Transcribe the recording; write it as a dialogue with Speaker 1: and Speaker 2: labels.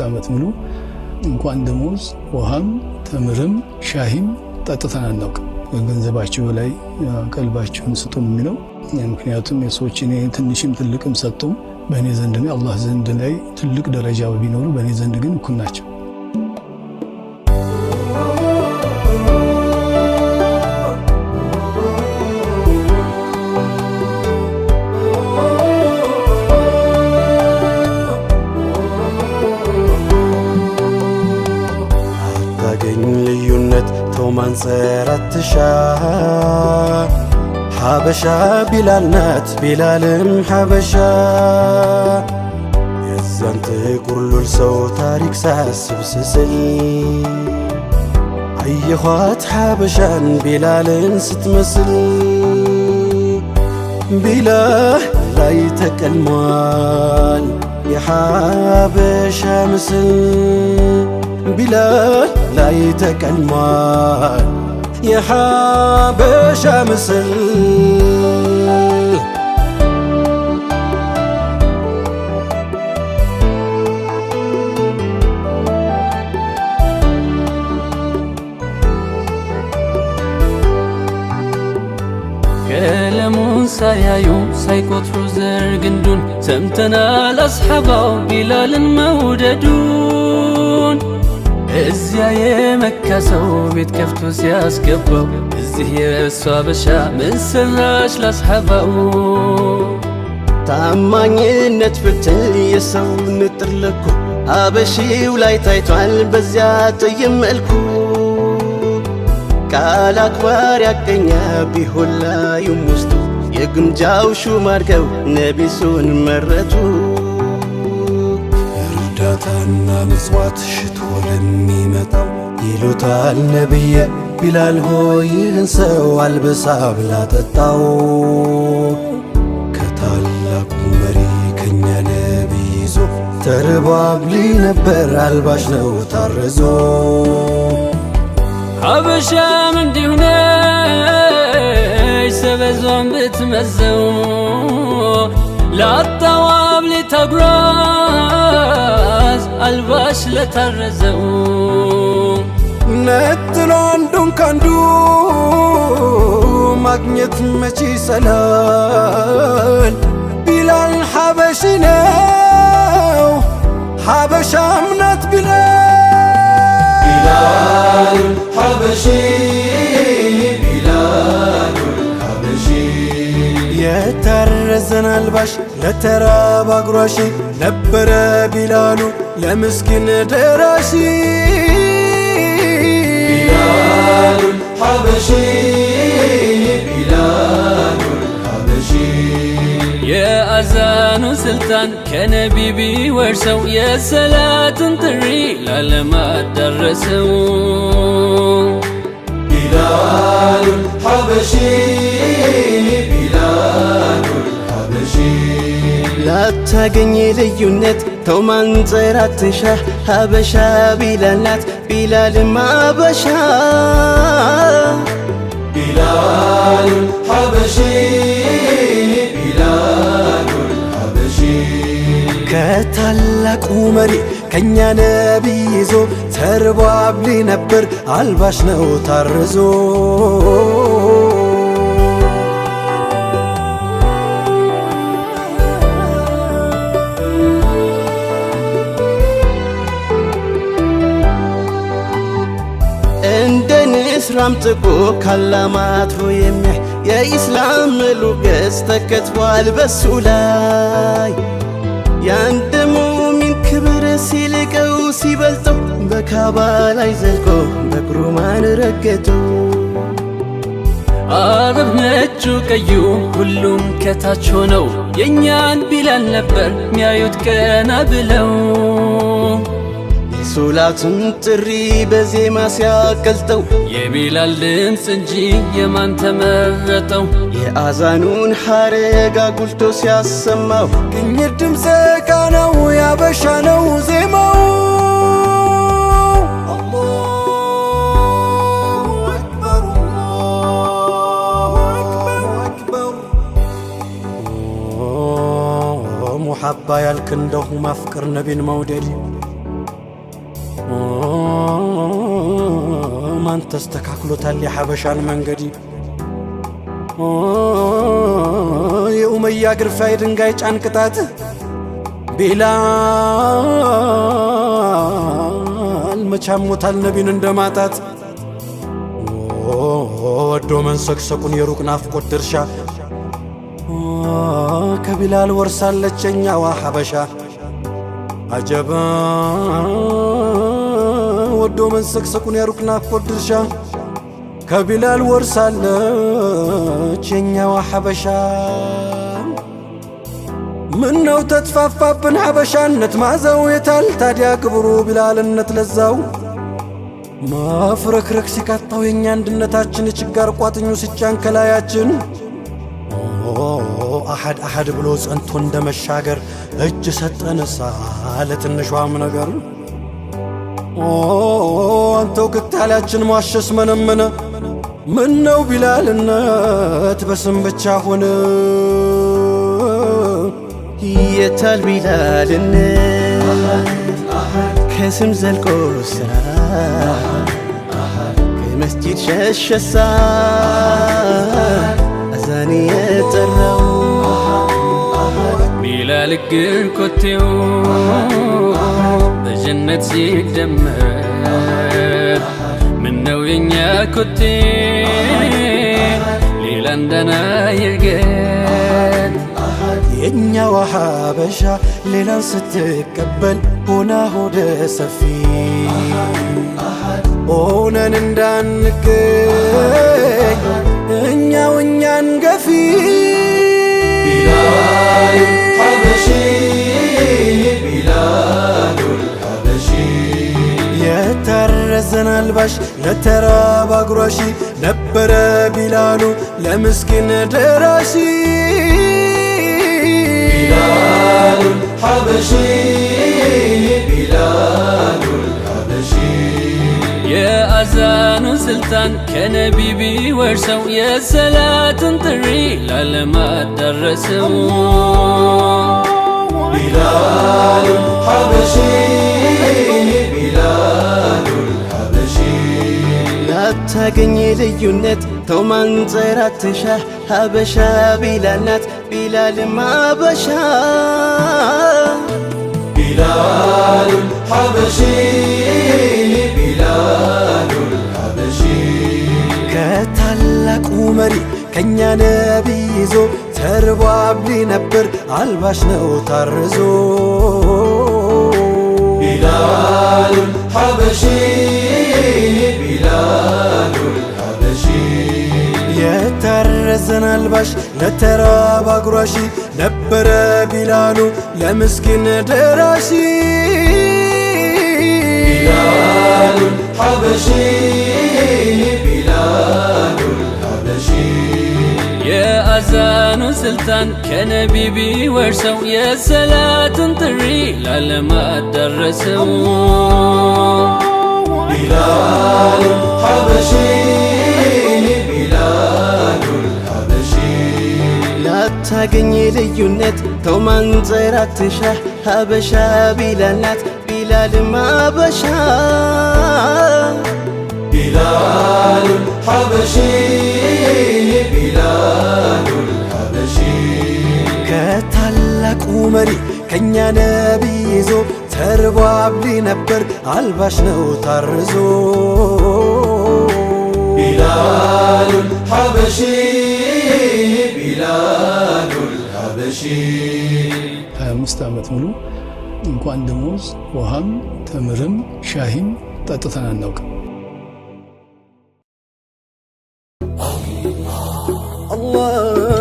Speaker 1: ዓመት ሙሉ እንኳን ደሞዝ ውሃም ተምርም ሻሂም ጠጥተን አናውቅም። ገንዘባችሁ ላይ ቀልባችሁን ስጡን የሚለው ምክንያቱም የሰዎች እኔ ትንሽም ትልቅም ሰጡም በእኔ ዘንድ ነው አላህ ዘንድ ላይ ትልቅ ደረጃ ቢኖሩ በእኔ ዘንድ ግን እኩል ናቸው።
Speaker 2: ማንሰራትሻ ሐበሻ ቢላል ናት ቢላልም ሐበሻ የዛን ጥቁር ሉል ሰው ታሪክ ሳስብ ስስል አየኋት ሐበሻን ቢላልን ስትመስል ቢላል ላይ ተቀልሟል የሐበሻ ምስል ቢላል ላይ ተቀልሟል የሐበሻ ምስል
Speaker 3: ቀለሙን ሳያዩ ሳይቆጥሩ ዘር ግንዱን ሰምተናል አስሐባው ቢላልን መውደዱን እዚያ የመካ ሰው ቤት ከፍቶ ሲያስገባው እዚህ የእሱ ሐበሻ ምን ሰራሽ ላስሐባው
Speaker 2: ታማኝነት ብትል የሰው ንጥር ልኩ ሐበሺው ላይ ታይቷል በዚያ ጥይም መልኩ ቃል አክባር ያገኛ ቢሆን ላዩም ውስጡ የግምጃው ሹም አድርገው ነቢሱን መረቱ እርዳታና ምጽዋት ሽቶ ለሚመጣው ይሉታል ነቢየ ቢላል ሆይ ይህን ሰው አልብሳ ብላ ጠጣው ከታላቁ መሪ ከኛ ነቢይ ይዞ ተርባብሊ ነበር አልባሽ ነው ታርዞ
Speaker 3: ሐበሻም እንዲሁ ነች ሰበዟን ብትመዘው ላጣዋብ ሊታጉራዝ አልባሽ ለታረዘው
Speaker 2: ነጥሎ አንዱን ካንዱ ማግኘት መቼ ይሰላል ቢላል ሐበሺ ነው ሐበሻም ናት ቢላል ሐበሺ ቢላል ሐበሺ የታረዘን አልባሽ ለተራብ አጉራሽ ነበረ ቢላሉ ለምስኪን ደራሽ ቢላል ሐበሺ ቢላል ሐበሺ
Speaker 3: የአዛኑ ስልጣን ከነቢ ቢወርሰው የሰላትን ጥሪ ለዓለም አዳረሰው
Speaker 2: ቢላል ሐበሺ ቢላል ሐበሺ ላታገኝ ልዩነት ተው ማንጸራትሻ ሐበሻ ቢላል ናት ቢላልም ሐበሻ ቢላል ሐበሺ ቢላል ሐበሺ ከታላቁ መሪ ከኛ ነቢይ ይዞ ተርባብሊ ነበር አልባሽ ነው ታርዞ እንደ ንስራም ጥቆ ካላማትሮ የሚያይ የኢስላም ሞገስ ተከትቧል በሱ ላይ ያንድ ሙሚን ክብር ሲልቀው ሲበልጠው በካባ ላይ ዘልቆ በቁርማን ረገጠው
Speaker 3: አረብ ነጩ ቀዩ ሁሉም ከታች ሆነው የእኛን ቢላል ነበር ሚያዩት ቀና ብለው
Speaker 2: የሶላቱን ጥሪ በዜማ ሲያቀልጠው
Speaker 3: የቢላል ድምፅ እንጂ የማን ተመረጠው
Speaker 2: የአዛኑን ሐረግ አጉልቶ ሲያሰማው ቅኝት ድምፀ ቃናው ያበሻ ነው ዜማው አላሁ አክበር
Speaker 4: መሐባ ያልክ እንደሁ ማፍቀር ነቢን መውደድ ማን ተስተካክሎታል የሐበሻን መንገድ የኡመያ ግርፋይ ድንጋይ ጫን ቅጣት ቢላል መቻሞታል ነቢን እንደማጣት ወዶ መንሰክሰኩን የሩቅ ናፍቆት ድርሻ ከቢላል ወርሳለች የኛዋ ሐበሻ አጀባ ወዶ መንሰክሰኩን የሩቅ ናፍቆት ድርሻ ከቢላል ወርሳለች የኛዋ ሐበሻ ምነው ተትፋፋብን ሐበሻነት ማዘው የታል ታዲያ ክብሩ ቢላልነት ለዛው ማፍረክረክ ሲቃጣው የኛ አንድነታችን ችጋር ቋጥኙ ሲጫን ከላያችን አሐድ አሐድ ብሎ ጸንቶ እንደመሻገር እጅ ሰጠንሳ ለትንሿም ነገር አንተው ክታላችን ማሸስ መነመነ ምነው ቢላልነት በስም ብቻ ሆነ
Speaker 2: የታል ቢላልነት ከስም ዘልቆ ስራ ከመስጂድ ሸሸሳ አዛን የጠራው
Speaker 3: ቢላል ግን ኮቴው በጀነት ሲደመር ምነው የኛ ኮቴ ሌላ እንደና ይርገት
Speaker 4: የኛዋ ሐበሻ ሌላን ስትቀበል ሆና ሆደ ሰፊ ሆነን እንዳንገኝ እኛው እኛን ገፊ ቢላል ሐበሺ ቢላሉል ሐበሺ የታረዘን አልባሽ ለተራብ አጉራሺ ነበረ ቢላሉ ለምስኪን ደራሺ ቢላሉል ሐበሺ ቢላሉል ሐበሺ
Speaker 3: የአዛኑ ስልጣን ከነቢ ቢወርሰው የሰላትን ጥሪ ላለማት ደረሰው
Speaker 4: ቢላሉል ሐበሺ ቢላሉል ሐበሺ
Speaker 2: ላታገኝ ልዩነት ተው ማንዘራት ትሻ ሐበሻ ቢላል ናት ቢላልም አበሻ
Speaker 4: ቢላሉል ሐበሺ ቢላሉል ሐበሺ ከታላቁ መሪ ከኛ ነቢ ይዞ ተርቦ አብሊ ነበር አልባሽ ነው ታርዞ ቢላሉል ሐበሺ ቢላሉል ሐበሺ የታረዘን አልባሽ ለተራብ አጉራሺ ነበረ ቢላሉ ለምስኪን ደራሺ ቢላሉል ሐበሺ ቢላሉል ሐበሺ
Speaker 3: የአዛኑ ስልጣን ከነቢ ቢወርሰው የሰላትን ጥሪ ላለማት ደረሰው
Speaker 4: ቢላሉል ሐበሺ ቢላሉል ሐበሺ
Speaker 2: ላታገኝ ልዩነት ተው ማንዘራት ትሻ ሐበሻ ቢላል ናት ቢላልም አበሻ
Speaker 4: ቢላሉል ሐበሺ ቢላሉል ሐበሺ ከታላቁ መሪ ከኛ ነቢ ይዞ ተርቦ አብሊ ነበር አልባሽ ነው ታርዞ ቢላሉል ሐበሺ ቢላሉል ሐበሺ
Speaker 1: 25 ዓመት ሙሉ እንኳን ደሞዝ ውሃም ተምርም ሻሂም ጠጥተን አናውቅም።
Speaker 2: الله